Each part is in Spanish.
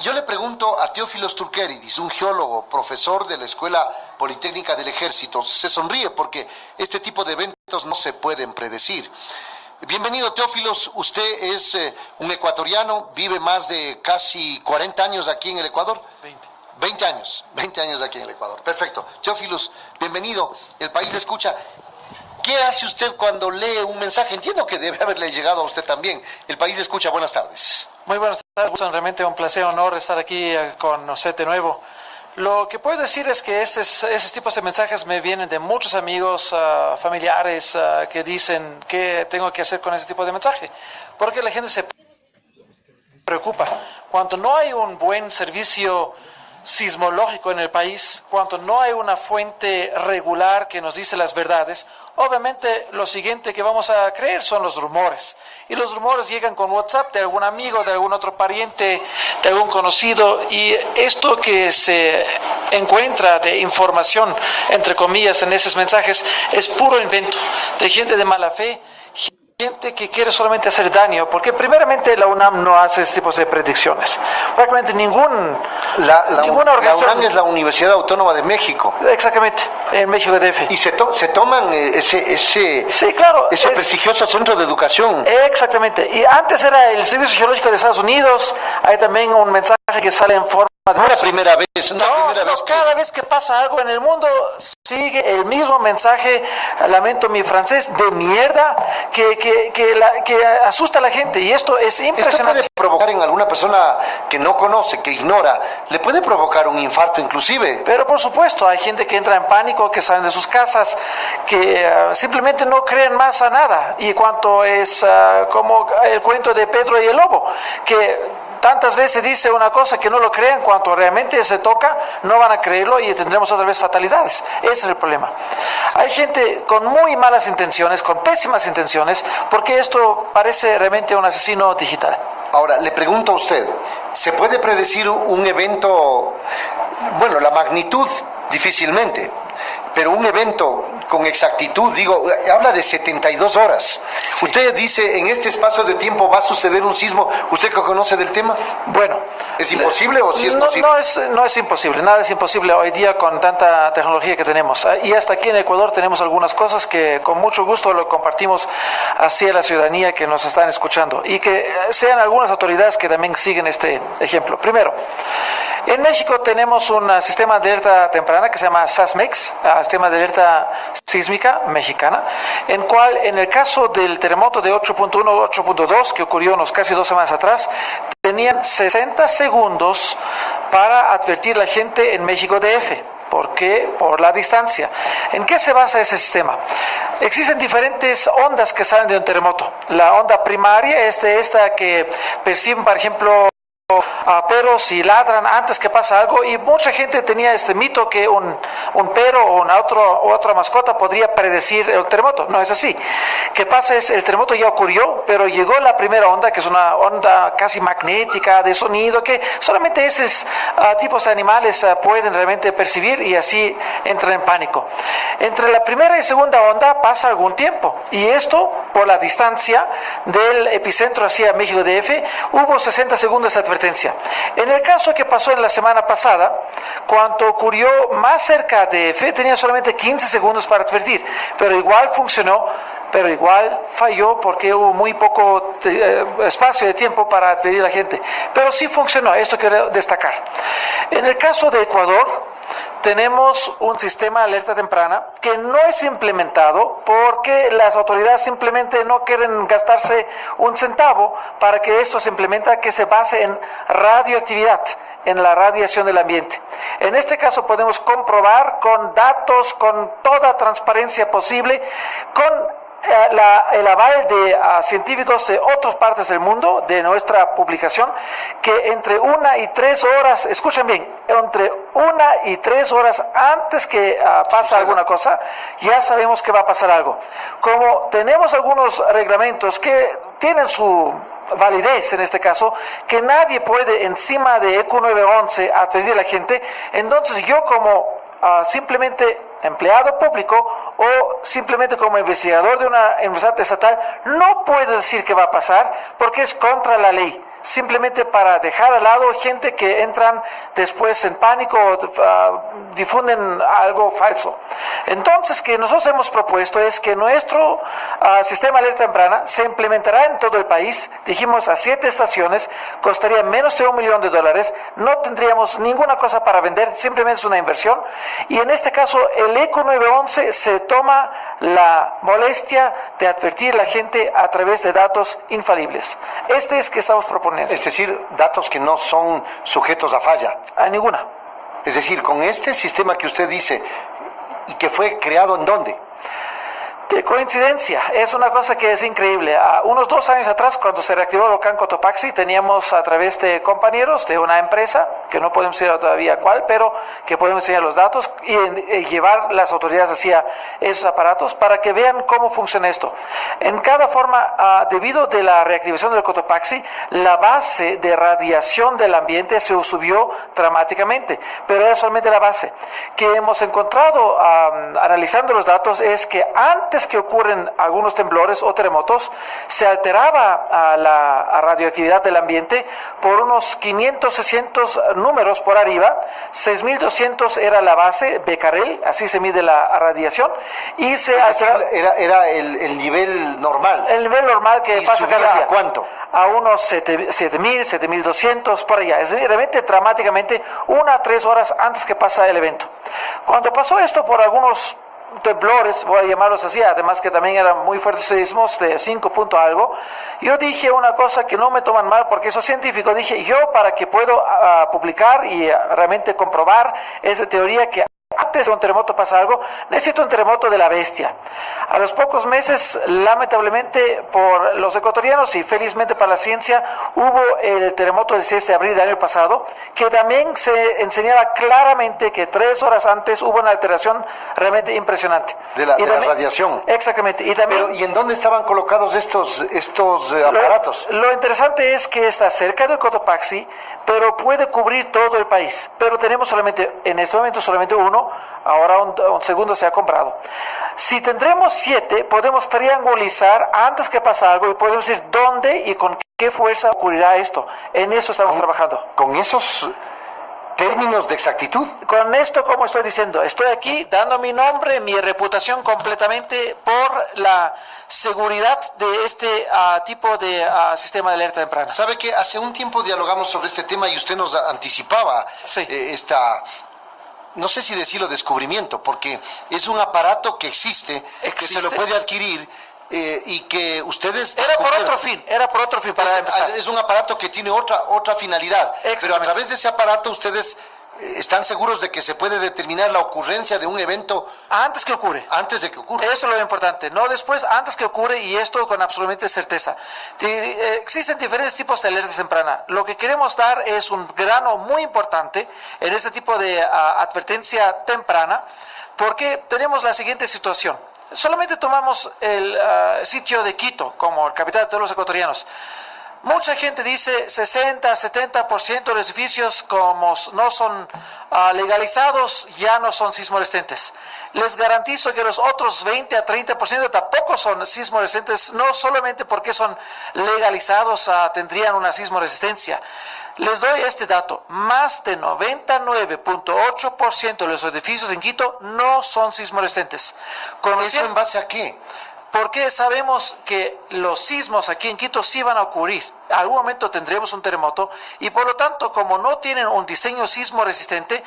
Yo le pregunto a Teófilos Turqueridis, un geólogo, profesor de la Escuela Politécnica del Ejército. Se sonríe porque este tipo de eventos no se pueden predecir. Bienvenido, Teófilos. Usted es un ecuatoriano, vive más de casi 40 años aquí en el Ecuador. 20 años aquí en el Ecuador. Perfecto. Teófilos, bienvenido. El país le escucha. ¿Qué hace usted cuando lee un mensaje? Entiendo que debe haberle llegado a usted también. El país le escucha. Buenas tardes. Muy buenas tardes. Realmente un placer, honor estar aquí con usted de nuevo. Lo que puedo decir es que esos tipos de mensajes me vienen de muchos amigos, familiares, que dicen qué tengo que hacer con ese tipo de mensaje. Porque la gente se preocupa. Cuando no hay un buen servicio sismológico en el país, cuando no hay una fuente regular que nos dice las verdades, obviamente lo siguiente que vamos a creer son los rumores. Y los rumores llegan con WhatsApp de algún amigo, de algún otro pariente, de algún conocido, y esto que se encuentra de información, entre comillas, en esos mensajes, es puro invento de gente de mala fe, gente que quiere solamente hacer daño, porque primeramente la UNAM no hace este tipo de predicciones. Prácticamente ninguna organización. La UNAM es la Universidad Autónoma de México. Exactamente, en México DF. Y se toman sí, claro, ese prestigioso centro de educación. Exactamente. Y antes era el Servicio Geológico de Estados Unidos. Hay también un mensaje que sale en forma... No la primera vez, cada vez que pasa algo en el mundo sigue el mismo mensaje, lamento mi francés, de mierda, que asusta a la gente, y esto es impresionante. Esto puede provocar en alguna persona que no conoce, que ignora, le puede provocar un infarto inclusive. Pero por supuesto, hay gente que entra en pánico, que salen de sus casas, que simplemente no creen más a nada, y cuanto es como el cuento de Pedro y el lobo, que tantas veces dice una cosa que no lo creen, cuando realmente se toca, no van a creerlo y tendremos otra vez fatalidades. Ese es el problema. Hay gente con muy malas intenciones, con pésimas intenciones, porque esto parece realmente un asesino digital. Ahora, le pregunto a usted, ¿se puede predecir un evento, bueno, la magnitud difícilmente, pero un evento con exactitud, digo, habla de 72 horas. Sí. Usted dice, en este espacio de tiempo va a suceder un sismo. ¿Usted que conoce del tema? Bueno. ¿Es imposible o sí es posible? No es imposible, nada es imposible hoy día con tanta tecnología que tenemos. Y hasta aquí en Ecuador tenemos algunas cosas que con mucho gusto lo compartimos hacia la ciudadanía que nos están escuchando. Y que sean algunas autoridades que también siguen este ejemplo. Primero, en México tenemos un sistema de alerta temprana que se llama SASMEX, sistema de alerta sísmica mexicana, en cual en el caso del terremoto de 8.1 o 8.2 que ocurrió unos casi 2 semanas atrás, tenían 60 segundos para advertir a la gente en México DF. ¿Por qué? Por la distancia. ¿En qué se basa ese sistema? Existen diferentes ondas que salen de un terremoto. La onda primaria es de esta que perciben, por ejemplo, perros y ladran antes que pasa algo, y mucha gente tenía este mito que un perro o otra mascota podría predecir el terremoto. No es así. ¿Qué pasa? El terremoto ya ocurrió, pero llegó la primera onda, que es una onda casi magnética de sonido que solamente esos tipos de animales pueden realmente percibir, y así entran en pánico. Entre la primera y segunda onda pasa algún tiempo, y esto por la distancia del epicentro hacia México DF hubo 60 segundos de advertencia. En el caso que pasó en la semana pasada, cuando ocurrió más cerca de DF, tenía solamente 15 segundos para advertir, pero igual funcionó, pero igual falló porque hubo muy poco espacio de tiempo para advertir a la gente. Pero sí funcionó, esto quiero destacar. En el caso de Ecuador, tenemos un sistema de alerta temprana que no es implementado porque las autoridades simplemente no quieren gastarse un centavo para que esto se implementa, que se base en radioactividad, en la radiación del ambiente. En este caso podemos comprobar con datos, con toda transparencia posible, con el aval de científicos de otras partes del mundo, de nuestra publicación, que entre 1 y 3 horas, escuchen bien, entre 1 y 3 horas antes que pasa alguna cosa, ya sabemos que va a pasar algo. Como tenemos algunos reglamentos que tienen su validez en este caso, que nadie puede encima de ECU 911 advertir a la gente, entonces yo como simplemente empleado público o simplemente como investigador de una universidad estatal no puedo decir qué va a pasar porque es contra la ley. simplemente para dejar al lado gente que entran después en pánico o difunden algo falso. Entonces, que nosotros hemos propuesto es que nuestro sistema de alerta temprana se implementará en todo el país. Dijimos a 7 estaciones, costaría menos de $1 millón, no tendríamos ninguna cosa para vender, simplemente es una inversión. Y en este caso, el ECO 911 se toma la molestia de advertir a la gente a través de datos infalibles. Este es que estamos proponiendo. Es decir, datos que no son sujetos a falla. A ninguna. Es decir, con este sistema que usted dice, y que fue creado ¿en dónde? De coincidencia, es una cosa que es increíble. Unos 2 años atrás, cuando se reactivó el volcán Cotopaxi, teníamos a través de compañeros de una empresa, que no podemos decir todavía cuál, pero que podemos enseñar los datos y llevar las autoridades hacia esos aparatos para que vean cómo funciona esto. En cada forma, debido de la reactivación del Cotopaxi, la base de radiación del ambiente se subió dramáticamente, pero era solamente la base. Que hemos encontrado, analizando los datos, es que antes que ocurren algunos temblores o terremotos, se alteraba la radioactividad del ambiente por unos 500, 600 números por arriba. 6.200 era la base, becquerel, así se mide la radiación, y se era el nivel normal. El nivel normal que pasa cada día. ¿A cuánto? A unos 7.000, 7.200, por allá. Es realmente dramáticamente 1 a 3 horas antes que pasa el evento. Cuando pasó esto por algunos temblores, voy a llamarlos así, además que también eran muy fuertes sismos de 5 punto algo, yo dije una cosa que no me toman mal porque soy científico, dije yo para que puedo publicar y realmente comprobar esa teoría que antes de un terremoto pasa algo, necesito un terremoto de la bestia. A los pocos meses, lamentablemente por los ecuatorianos y felizmente para la ciencia, hubo el terremoto del 6 de abril del año pasado, que también se enseñaba claramente que 3 horas antes hubo una alteración realmente impresionante. De la radiación. Exactamente. Y también, pero, ¿y en dónde estaban colocados estos aparatos? Lo interesante es que está cerca del Cotopaxi, pero puede cubrir todo el país. Pero tenemos solamente, en este momento solamente uno, ahora un segundo se ha comprado. Si tendremos 7, podemos triangulizar antes que pase algo y podemos decir dónde y con qué fuerza ocurrirá esto. En eso estamos trabajando. ¿Con esos términos de exactitud? Con esto, como estoy diciendo, estoy aquí dando mi nombre, mi reputación completamente por la seguridad de este tipo de sistema de alerta temprana. ¿Sabe que hace un tiempo dialogamos sobre este tema y usted nos anticipaba no sé si decirlo descubrimiento, porque es un aparato que existe, que se lo puede adquirir y que ustedes... Era por otro fin para empezar. Es un aparato que tiene otra finalidad, pero a través de ese aparato ustedes están seguros de que se puede determinar la ocurrencia de un evento antes que ocurre. Antes de que ocurra. Eso es lo importante, no después, antes que ocurre, y esto con absolutamente certeza. Existen diferentes tipos de alertas tempranas. Lo que queremos dar es un grano muy importante en este tipo de advertencia temprana, porque tenemos la siguiente situación. Solamente tomamos el sitio de Quito como el capital de todos los ecuatorianos. Mucha gente dice 60-70% de los edificios como no son legalizados ya no son sismoresistentes. Les garantizo que los otros 20-30% tampoco son sismoresistentes, no solamente porque son legalizados tendrían una sismoresistencia. Les doy este dato, más de 99.8% de los edificios en Quito no son sismoresistentes. ¿Eso en base a qué? Porque sabemos que los sismos aquí en Quito sí van a ocurrir. En algún momento tendremos un terremoto y por lo tanto, como no tienen un diseño sismo resistente,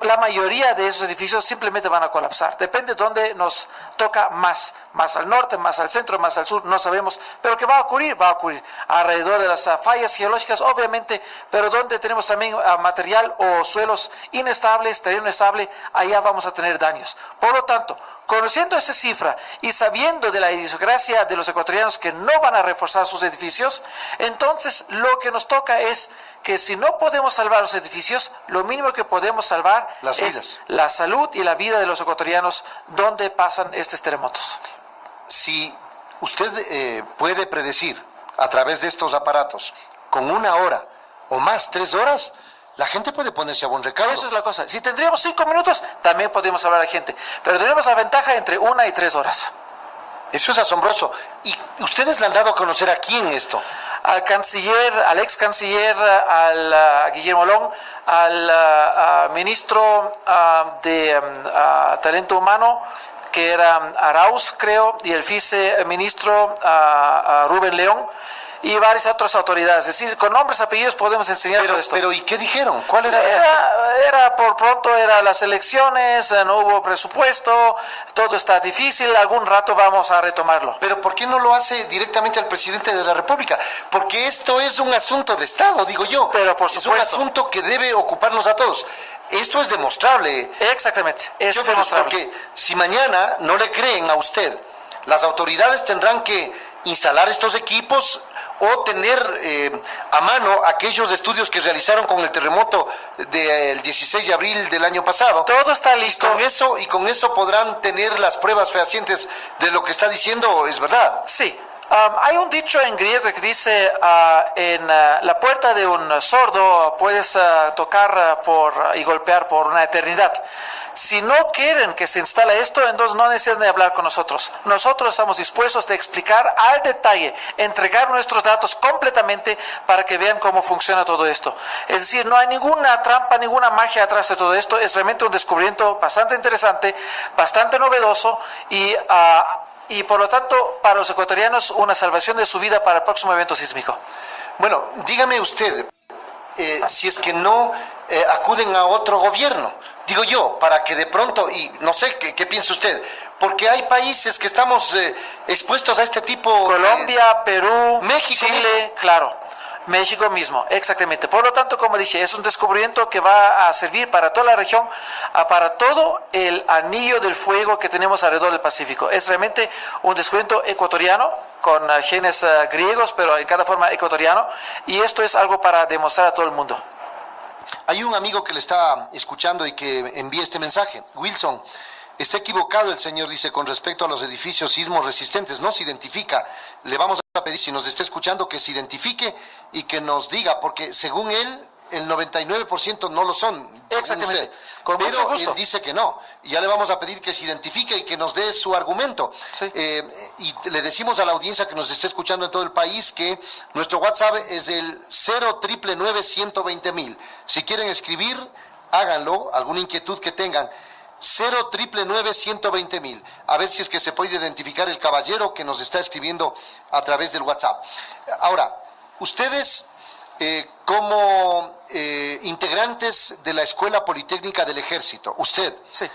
la mayoría de esos edificios simplemente van a colapsar. Depende de dónde nos toca más al norte, más al centro, más al sur, no sabemos, pero que va a ocurrir alrededor de las fallas geológicas, obviamente, pero donde tenemos también material o suelos inestables, terreno inestable, allá vamos a tener daños. Por lo tanto, conociendo esa cifra y sabiendo de la idiosincrasia de los ecuatorianos que no van a reforzar sus edificios, entonces lo que nos toca es que si no podemos salvar los edificios, lo mínimo que podemos salvar es la salud y la vida de los ecuatorianos donde pasan estos terremotos. Si usted puede predecir a través de estos aparatos con 1 hora o más 3 horas, la gente puede ponerse a buen recaudo. Eso es la cosa. Si tendríamos 5 minutos, también podemos hablar a la gente. Pero tenemos la ventaja entre 1 y 3 horas. Eso es asombroso. ¿Y ustedes le han dado a conocer a quién esto? al ex canciller, al Guillermo Long, al ministro de Talento Humano, que era Arauz, creo, y el viceministro Rubén León, y varias otras autoridades. Es decir, con nombres, apellidos podemos enseñar todo esto. Pero ¿y qué dijeron? ¿Cuál era? Era por pronto, era las elecciones, no hubo presupuesto, todo está difícil, algún rato vamos a retomarlo. Pero ¿por qué no lo hace directamente al presidente de la República? Porque esto es un asunto de Estado, digo yo. Pero por supuesto. Es un asunto que debe ocuparnos a todos. Esto es demostrable. Exactamente, es demostrable. Porque si mañana no le creen a usted, las autoridades tendrán que instalar estos equipos o tener a mano aquellos estudios que realizaron con el terremoto del 16 de abril del año pasado. Todo está listo. Y con eso podrán tener las pruebas fehacientes de lo que está diciendo, ¿es verdad? Sí. Hay un dicho en griego que dice, en la puerta de un sordo puedes tocar y golpear por una eternidad. Si no quieren que se instale esto, entonces no necesitan de hablar con nosotros. Nosotros estamos dispuestos a explicar al detalle, entregar nuestros datos completamente para que vean cómo funciona todo esto. Es decir, no hay ninguna trampa, ninguna magia atrás de todo esto. Es realmente un descubrimiento bastante interesante, bastante novedoso y por lo tanto, para los ecuatorianos, una salvación de su vida para el próximo evento sísmico. Bueno, dígame usted, si es que no acuden a otro gobierno, digo yo, para que de pronto, y no sé, ¿qué piensa usted? Porque hay países que estamos expuestos a este tipo... Colombia, Perú, México, Chile, claro. México mismo, exactamente. Por lo tanto, como dije, es un descubrimiento que va a servir para toda la región, para todo el anillo del fuego que tenemos alrededor del Pacífico. Es realmente un descubrimiento ecuatoriano, con genes griegos, pero en cada forma ecuatoriano, y esto es algo para demostrar a todo el mundo. Hay un amigo que le está escuchando y que envía este mensaje. Wilson, está equivocado el señor, dice, con respecto a los edificios sismos resistentes. No se identifica. Le vamos a pedir, si nos está escuchando, que se identifique y que nos diga, porque según él, el 99% no lo son. Exactamente. Usted. Con pero mucho gusto. Él dice que no. Y ya le vamos a pedir que se identifique y que nos dé su argumento. Sí. Y le decimos a la audiencia que nos está escuchando en todo el país que nuestro WhatsApp es el 0999120.000. Si quieren escribir, háganlo, alguna inquietud que tengan. 0999120.000. A ver si es que se puede identificar el caballero que nos está escribiendo a través del WhatsApp. Ahora, ustedes como integrantes de la Escuela Politécnica del Ejército, usted Sí.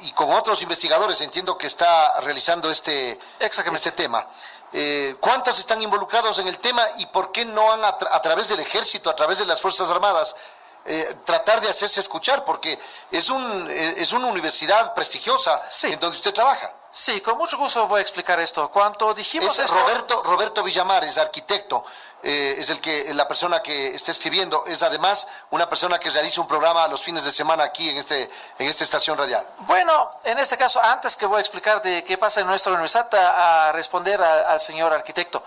Y con otros investigadores, entiendo que está realizando este tema. ¿Cuántos están involucrados en el tema y por qué no han a través del Ejército, a través de las Fuerzas Armadas, tratar de hacerse escuchar? Porque es una universidad prestigiosa Sí. en donde usted trabaja. Sí, con mucho gusto voy a explicar esto. Cuando dijimos Es esto... Roberto Villamar, es arquitecto, es la persona que está escribiendo, es además una persona que realiza un programa los fines de semana aquí en esta estación radial. Bueno, en este caso, antes que voy a explicar de qué pasa en nuestra universidad, a responder al señor arquitecto.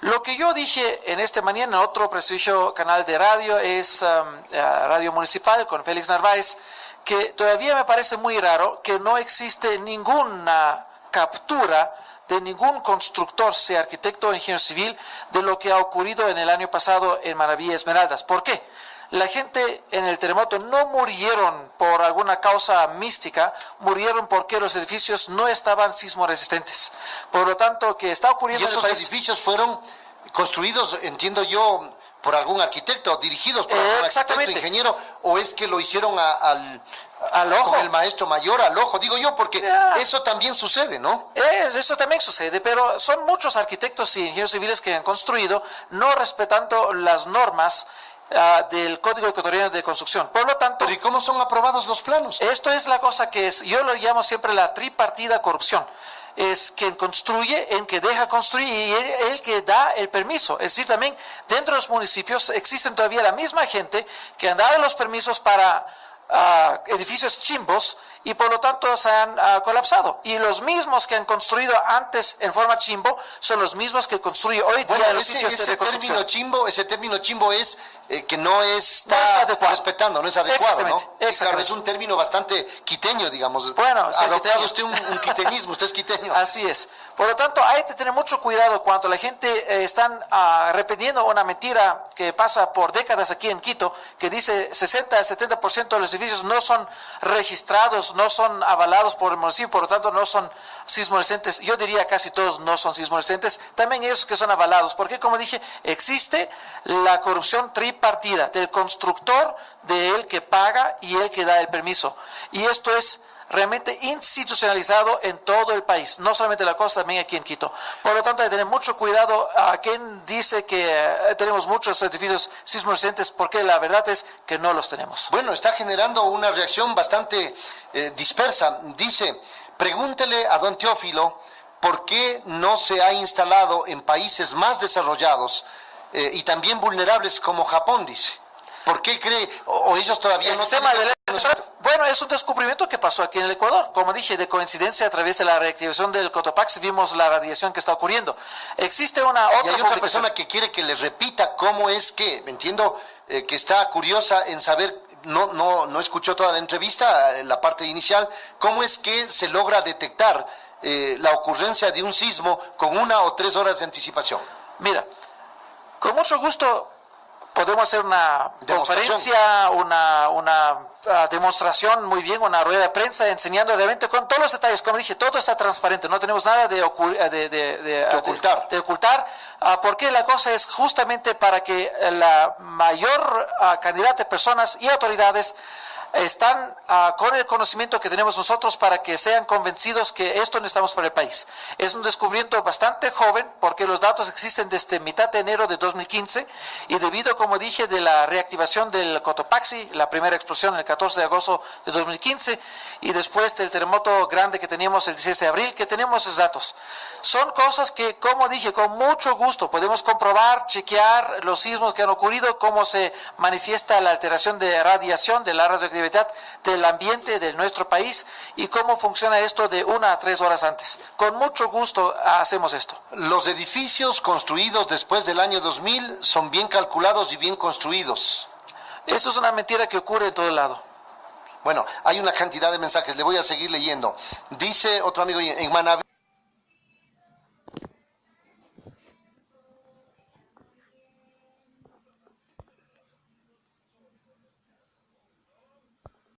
Lo que yo dije en esta mañana en otro prestigioso canal de radio es Radio Municipal con Félix Narváez, que todavía me parece muy raro que no existe ninguna captura de ningún constructor, sea arquitecto o ingeniero civil, de lo que ha ocurrido en el año pasado en Maraví Esmeraldas. ¿Por qué? La gente en el terremoto no murieron por alguna causa mística, murieron porque los edificios no estaban sismo resistentes. Por lo tanto, que está ocurriendo ¿Y esos en el país... edificios fueron construidos, entiendo yo, por algún arquitecto, dirigidos por algún arquitecto, ingeniero, o es que lo hicieron al ojo, con el maestro mayor, al ojo, digo yo, porque eso también sucede, ¿no? Eso también sucede, pero son muchos arquitectos y ingenieros civiles que han construido no respetando las normas del Código Ecuatoriano de Construcción. Por lo tanto... ¿Pero y cómo son aprobados los planos? Esto es la cosa que es, yo lo llamo siempre la tripartida corrupción. Es quien construye, el que deja construir y el que da el permiso. Es decir, también dentro de los municipios existen todavía la misma gente que han dado los permisos para edificios chimbos y por lo tanto se han colapsado. Y los mismos que han construido antes en forma chimbo son los mismos que construyen hoy día en los sitios de reconstrucción. Ese término chimbo es que no está respetando, no es adecuado, ¿no? Exactamente. Claro, es un término bastante quiteño, digamos. Bueno, ha adoptado usted un quiteñismo, usted es quiteño. Así es. Por lo tanto, hay que tener mucho cuidado cuando la gente están repitiendo una mentira que pasa por décadas aquí en Quito, que dice 60-70% de los edificios no son registrados, no son avalados por el municipio, por lo tanto no son sismoresistentes. Yo diría casi todos no son sismoresistentes, también ellos que son avalados, porque como dije, existe la corrupción tripartida del constructor, de él que paga y él que da el permiso. Y esto es realmente institucionalizado en todo el país, no solamente en la costa, también aquí en Quito. Por lo tanto, hay que tener mucho cuidado a quien dice que tenemos muchos edificios sismoresistentes, porque la verdad es que no los tenemos. Bueno, está generando una reacción bastante dispersa. Dice, pregúntele a don Teófilo por qué no se ha instalado en países más desarrollados y también vulnerables como Japón, dice. ¿Por qué cree? O ellos todavía no tienen... Bueno, es un descubrimiento que pasó aquí en el Ecuador. Como dije, de coincidencia, a través de la reactivación del Cotopaxi vimos la radiación que está ocurriendo. Existe una otra... Y hay otra persona que quiere que le repita cómo es que, entiendo que está curiosa en saber, no escuchó toda la entrevista, la parte inicial, cómo es que se logra detectar la ocurrencia de un sismo con 1 o 3 horas de anticipación. Mira, con mucho gusto podemos hacer una conferencia, una demostración, muy bien, una rueda de prensa enseñando realmente con todos los detalles. Como dije, todo está transparente, no tenemos nada de ocultar, porque la cosa es justamente para que la mayor cantidad de personas y autoridades están con el conocimiento que tenemos nosotros para que sean convencidos que esto necesitamos para el país. Es un descubrimiento bastante joven porque los datos existen desde mitad de enero de 2015 y debido, como dije, de la reactivación del Cotopaxi, la primera explosión el 14 de agosto de 2015 y después del terremoto grande que teníamos el 16 de abril, que tenemos esos datos. Son cosas que, como dije, con mucho gusto podemos comprobar, chequear los sismos que han ocurrido, cómo se manifiesta la alteración de radiación, de la radioactividad del ambiente de nuestro país y cómo funciona esto de 1 a 3 horas antes. Con mucho gusto hacemos esto. Los edificios construidos después del año 2000 son bien calculados y bien construidos. Eso es una mentira que ocurre en todo lado. Bueno, hay una cantidad de mensajes, le voy a seguir leyendo. Dice otro amigo en Manaví.